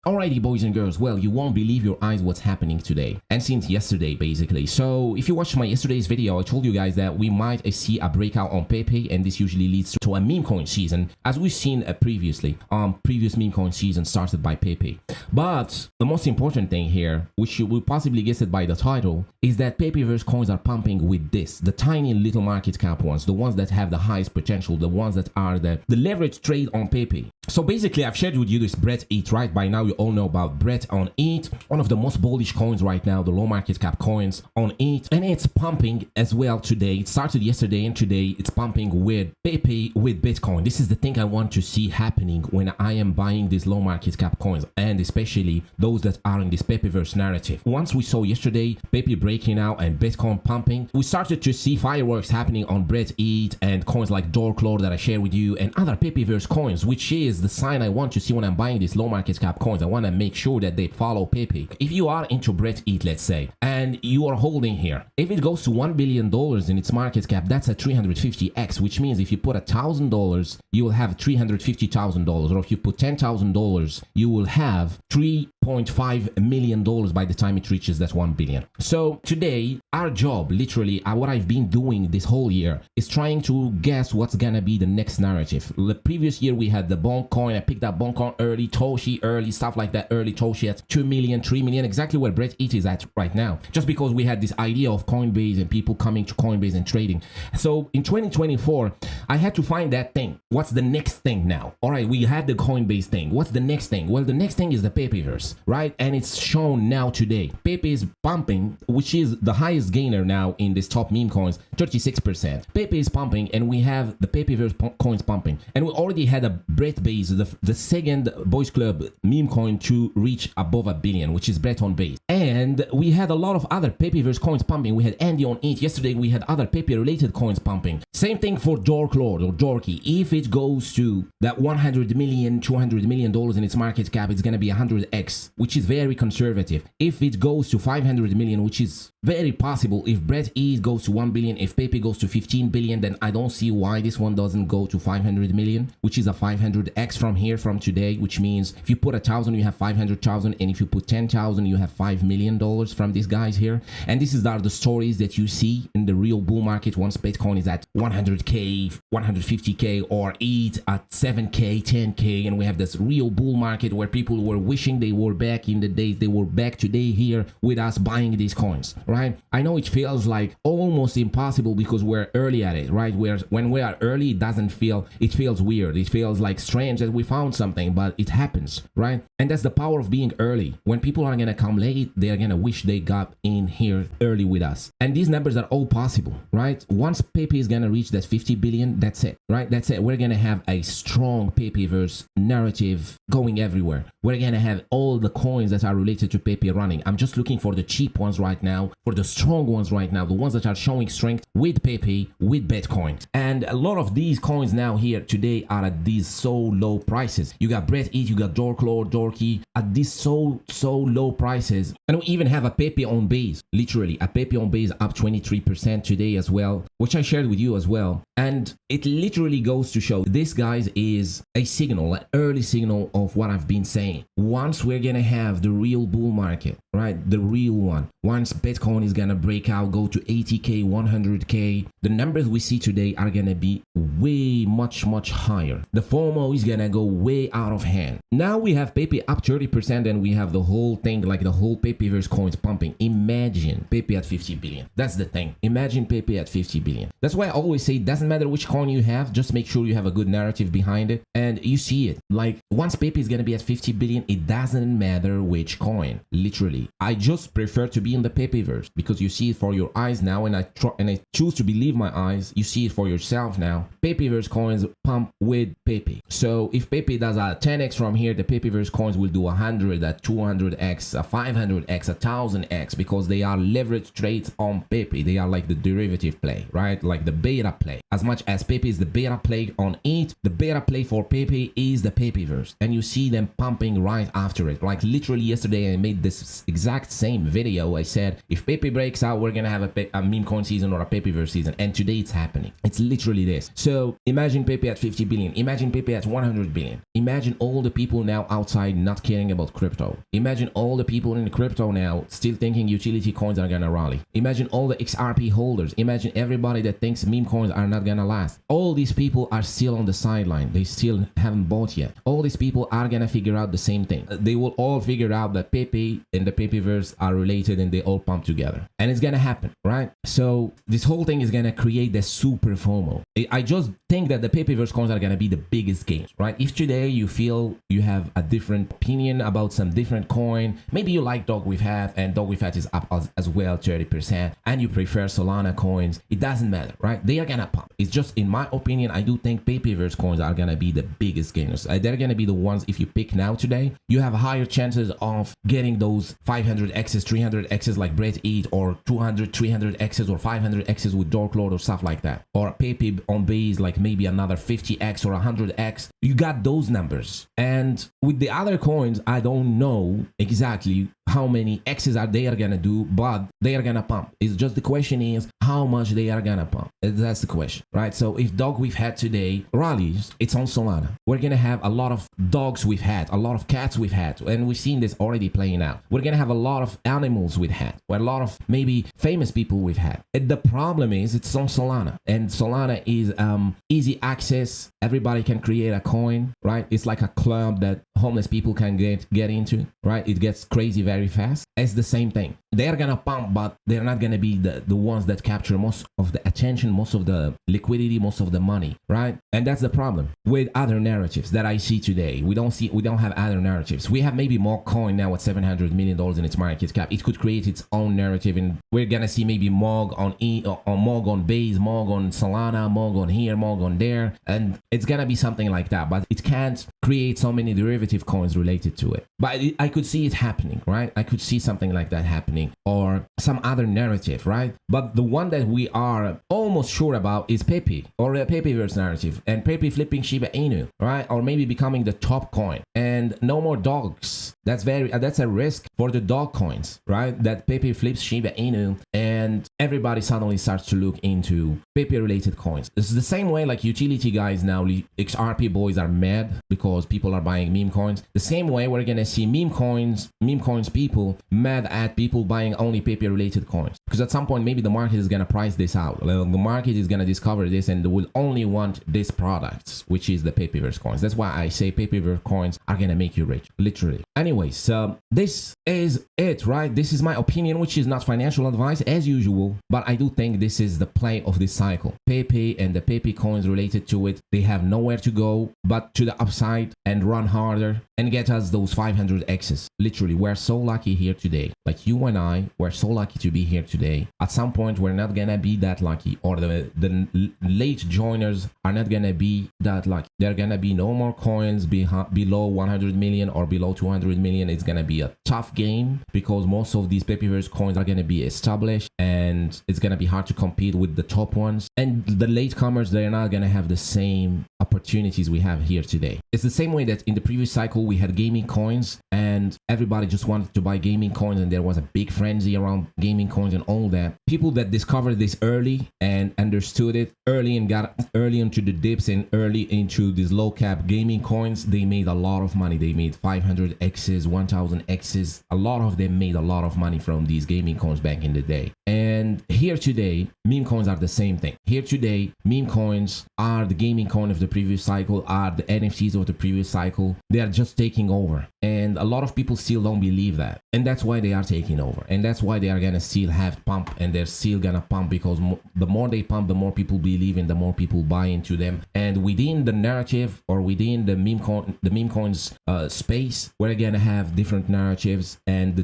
Alrighty, boys and girls, well, you won't believe your eyes what's happening today and since yesterday basically. So if you watched my yesterday's video, I told you guys that we might see a breakout on Pepe, and this usually leads to a meme coin season, as we've seen previously. Previous meme coin season started by Pepe. But the most important thing here, which you will possibly guess it by the title, is that Pepeverse coins are pumping with this, the tiny little market cap ones, the ones that have the highest potential, the ones that are the leverage trade on Pepe. So basically, I've shared with you this Bread ETH, right? By now, you all know about Bread on ETH, one of the most bullish coins right now, the low market cap coins on ETH, and it's pumping as well today. It started yesterday, and today it's pumping with Pepe with Bitcoin. This is the thing I want to see happening when I am buying these low market cap coins, and especially those that are in this Pepeverse narrative. Once we saw yesterday Pepe breaking out and Bitcoin pumping, we started to see fireworks happening on Bread ETH and coins like Dorklore that I share with you and other Pepeverse coins, which is the sign I want to see when I'm buying these low market cap coins. I want to make sure that they follow Pepe. If you are into Bread ETH, let's say, and you are holding here, if it goes to $1 billion in its market cap, that's a 350x, which means if you put $1,000, you will have $350,000, or if you put $10,000, you will have $3.5 million by the time it reaches that 1 billion. So today, our job, literally, what I've been doing this whole year is trying to guess what's gonna be the next narrative. The previous year we had the BONK coin. I picked up BONK coin early, Toshi early, stuff like that early, Toshi at 2 million, 3 million, exactly where Bread ETH is at right now. Just because we had this idea of Coinbase and people coming to Coinbase and trading. So in 2024, I had to find that thing. What's the next thing now? All right, we had the Coinbase thing. What's the next thing? Well, the next thing is the Pepeverse, right? And it's shown now today. Pepe is pumping, which is the highest gainer now in this top meme coins, 36%. Pepe is pumping, and we have the Pepeverse coins pumping. And we already had a Bread base, the second boys club meme coin to reach above $1 billion, which is Bread on base. And we had a lot of other Pepeverse coins pumping. We had Andy on ETH. Yesterday, we had other Pepe related coins pumping. Same thing for Dorklore or Dorky. If it goes to that $100 million, $200 million in its market cap, it's going to be 100x, which is very conservative. If it goes to 500 million, which is very possible, if Bread ETH goes to 1 billion, if Pepe goes to 15 billion, then I don't see why this one doesn't go to 500 million, which is a 500x from here, from today, which means if you put 1,000, you have 500,000, and if you put 10,000, you have $5 million from these guys here. And this is the stories that you see in the real bull market once Bitcoin is at 100k, 150k, or ETH at 7k, 10k, and we have this real bull market where people were wishing they were back in the days, they were back today here with us buying these coins, right? I know it feels like almost impossible because we're early at it, right? When we are early, it feels weird. It feels like strange that we found something, but it happens, right? And that's the power of being early. When people are gonna come late, they're gonna wish they got in here early with us. And these numbers are all possible, right? Once Pepe is gonna reach that 50 billion, that's it, right? That's it. We're gonna have a strong Pepeverse narrative going everywhere. We're gonna have all the coins that are related to Pepe running. I'm just looking for the cheap ones right now, for the strong ones right now, the ones that are showing strength with Pepe, with Bitcoin. And a lot of these coins now here today are at these so low prices. You got Bread ETH, you got Dorklore, Dorky at these so low prices. And we even have a Pepe on base, literally a Pepe on base up 23% today as well, which I shared with you as well. And it literally goes to show this, guys, is a signal, an early signal of what I've been saying. Once we're gonna have the real bull market, right, the real one, once Bitcoin is gonna break out, go to 80k, 100k, the numbers we see today are gonna be way much higher. The FOMO is gonna go way out of hand. Now we have Pepe up 30%, and we have the whole thing, like the whole Pepeverse coins pumping. Imagine Pepe at 50 billion. That's the thing. Imagine Pepe at 50 billion. That's why I always say it doesn't matter which coin you have, just make sure you have a good narrative behind it. And you see it. Like once Pepe is gonna be at 50 billion, it doesn't matter which coin. Literally. I just prefer to be in the Pepeverse because you see it for your eyes now, and I choose to believe my eyes. You see it for yourself now. Pepeverse coins pump with Pepe. So if Pepe does a 10x from here, the Pepeverse coins will do 100, a 200x, a 500x, a 1000x, because they are leverage trades on Pepe. They are like the derivative play, right? Like the beta play. As much as Pepe is the beta play on ETH, the beta play for Pepe is the Pepeverse. And you see them pumping right after it. Like literally yesterday, I made this exact same video, I said, if Pepe breaks out, we're gonna have a meme coin season or a Pepeverse season. And today it's happening. It's literally this. So imagine Pepe at 50 billion. Imagine Pepe at 100 billion. Imagine all the people now outside not caring about crypto. Imagine all the people in the crypto now still thinking utility coins are gonna rally. Imagine all the XRP holders. Imagine everybody that thinks meme coins are not gonna last. All these people are still on the sideline. They still haven't bought yet. All these people are gonna figure out the same thing. They will all figure out that Pepe and the Pepeverse are related and they all pump together. And it's gonna happen, right? So this whole thing is gonna create the super FOMO. I just think that the Pepeverse coins are gonna be the biggest games, right? If today you feel you have a different opinion about some different coin, maybe you like Dog with Hat and Dog with Hat is up as well 30%, and you prefer Solana coins, it doesn't matter, right? They are gonna pump. It's just, in my opinion, I do think Pepeverse coins are gonna be the biggest gainers. They're gonna be the ones, if you pick now today, you have higher chances of getting those 500x's, 300x's like Brett Eat, or 200, 300x's or 500x's with Dark Lord or stuff like that, or Pepe on base like maybe another 50x or 100x. You got those numbers. And with the other coins, I don't know exactly how many X's are they gonna do, but they are gonna pump. It's just the question is how much they are gonna pump. That's the question, right? So if Dog we've had today rallies, it's on Solana. We're gonna have a lot of dogs we've had, a lot of cats we've had, and we've seen this already playing out. We're gonna have a lot of animals we've had, or a lot of maybe famous people we've had. And the problem is it's on Solana, and Solana is easy access. Everybody can create a coin, right? It's like a club that homeless people can get into, right? It gets crazy very fast. It's the same thing. They're gonna pump, but they're not gonna be the ones that capture most of the attention, most of the liquidity, most of the money, right? And that's the problem with other narratives that I see today. We don't have other narratives. We have maybe MemeCoin coin now at $700 million in its market cap. It could create its own narrative, and we're gonna see maybe MOG on base, MOG on Solana, MOG on here, MOG on there, and it's gonna be something like that. But it can't create so many derivative coins related to it. But I could see it happening, right? I could see something like that happening, or some other narrative, right? But the one that we are almost sure about is Pepe, or a Pepeverse narrative, and Pepe flipping Shiba Inu, right? Or maybe becoming the top coin, and no more dogs. That's a risk for the dog coins, right? That Pepe flips Shiba Inu and everybody suddenly starts to look into Pepe related coins. It's the same way like utility guys now, XRP boys are mad because people are buying meme coins. The same way we're gonna see meme coins people mad at people buying only Pepe related coins. Because at some point maybe the market is gonna price this out. The market is gonna discover this and they will only want this product, which is the Pepeverse coins. That's why I say Pepeverse coins are gonna make you rich, literally. Anyways, this is it, right? This is my opinion, which is not financial advice as usual, but I do think this is the play of this cycle. Pepe and the Pepe coins related to it, they have nowhere to go but to the upside and run harder and get us those 500 X's. Literally, we're so lucky here today. Like you and I, we're so lucky to be here today. At some point, we're not gonna be that lucky, or the late joiners are not gonna be that lucky. There are gonna be no more coins below 100 million or below 200 million. It's gonna be a tough game because most of these Pepeverse coins are gonna be established and it's gonna be hard to compete with the top ones. And the latecomers, they're not gonna have the same opportunities we have here today. It's the same way that in the previous cycle we had gaming coins and everybody just wanted to buy gaming coins, and there was a big frenzy around gaming coins and all that. People that discovered this early and understood it early and got early into the dips and early into these low cap gaming coins, they made a lot of money. They made 500 X's, 1000 X's. A lot of them made a lot of money from these gaming coins back in the day. And here today, meme coins are the same thing. Here today, meme coins are the gaming coin of the previous cycle, are the NFTs of the previous cycle. They are just taking over. And a lot of people still don't believe that. And that's why they are taking over. And that's why they are gonna still have pump, and they're still gonna pump, because the more they pump, the more people believe and the more people buy into them. And within the narrative, or within the meme coins space, we're gonna have different narratives. And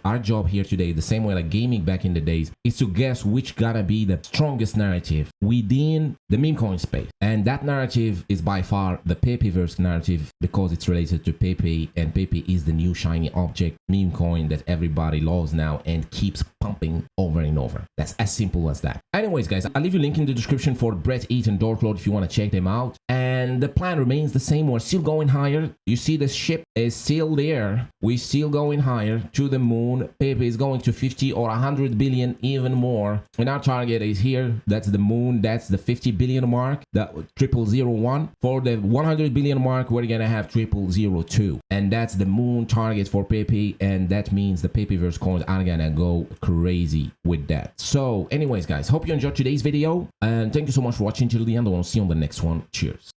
our job here today, the same way like gaming back in the days, is to guess which gonna be the strongest narrative within the meme coin space. And that narrative is by far the Pepeverse narrative, because it's related to Pepe, and Pepe is the new shiny object meme coin that everybody loves now and keeps pumping over and over. That's as simple as that. Anyways, guys, I'll leave you a link in the description for Brett, Eat, and Dark Lord if you want to check them out. And the plan remains the same. We're still going higher. You see the ship is still there. We're still going higher to the moon. Pepe is going to 50 or 100 billion, even more. And our target is here. That's the moon. That's the 50 billion mark. The 0001. For the 100 billion mark, we're gonna have 0002. And that's the moon target for Pepe. And that means the Pepeverse coins are gonna go crazy with that. So anyways, guys, hope you enjoyed today's video. And thank you so much for watching till the end. I want to see you on the next one. Cheers.